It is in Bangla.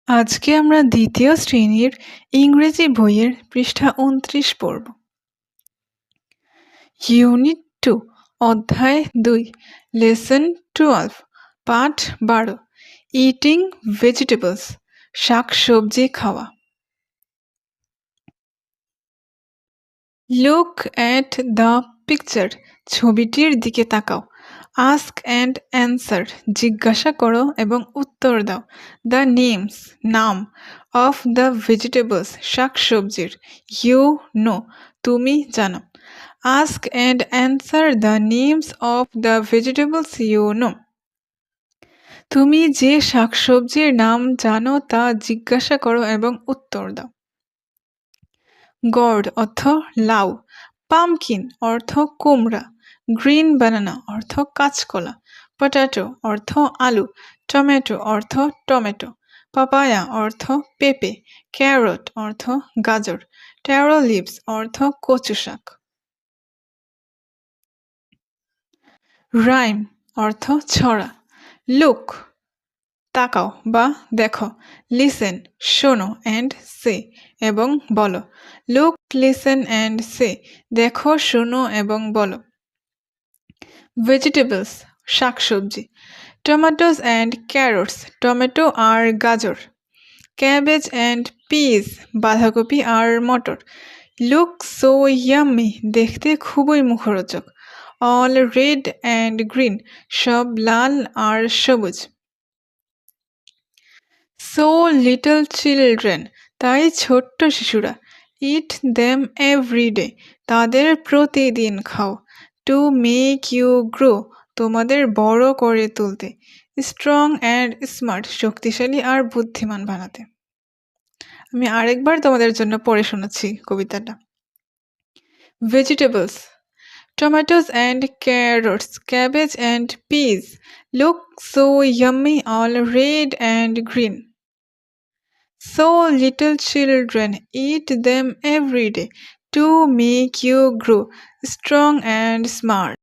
আজকে আমরা দ্বিতীয় শ্রেণীর ইংরেজি বইয়ের পৃষ্ঠা ২৯ পড়ব। ইউনিট 2 অধ্যায় 2 লেসন 12 পাঠ 12 ইটিং ভেজিটেবলস শাকসবজি খাওয়া। লুক অ্যাট দ্য পিকচার ছবিটির দিকে তাকাও। আস্ক অ্যান্ড অ্যান্সার জিজ্ঞাসা করো এবং উত্তর দাও। দ্য নেমস নাম অফ দ্য ভেজিটেবলস শাকসবজির। ইউ নো তুমি জানো। Ask and answer the names of the vegetables you know. তুমি যে শাকসবজির নাম জানো তা জিজ্ঞাসা করো এবং উত্তর দাও। গর্ড অর্থ লাউ, পামকিন অর্থ কুমড়া, গ্রিন বানানা অর্থ কাঁচকলা, পটাটো অর্থ আলু, টমেটো অর্থ টমেটো, পাপায়া অর্থ পেঁপে, ক্যারট অর্থ গাজর, ট্যারো লিভস অর্থ কচু শাক। রাইম অর্থ ছড়া। লুক তাকাও বা দেখো, লিসেন শোনো অ্যান্ড সে এবং বলো। লুক লিসেন অ্যান্ড সে দেখো শোনো এবং বলো। ভেজিটেবলস শাকসবজি। টমেটোস অ্যান্ড ক্যারটস টমেটো আর গাজর। ক্যাবেজ অ্যান্ড পিস বাঁধাকপি আর মটর। লুক সো ইয়াম্মি দেখতে খুবই মুখরোচক। অল রেড অ্যান্ড গ্রিন সব লাল আর সবুজ। সো লিটল চিলড্রেন তাই ছোট্ট শিশুরা। ইট দেম এভরিডে তাদের প্রতিদিন খাও। টু মেক ইউ গ্রো তোমাদের বড় করে তুলতে। স্ট্রং অ্যান্ড স্মার্ট শক্তিশালী আর বুদ্ধিমান বানাতে। আমি আরেকবার তোমাদের জন্য পড়ে শোনাচ্ছি কবিতাটা। Vegetables tomatoes and carrots, cabbage and peas look so yummy, all red and green. So little children eat them every day to make you grow strong and smart.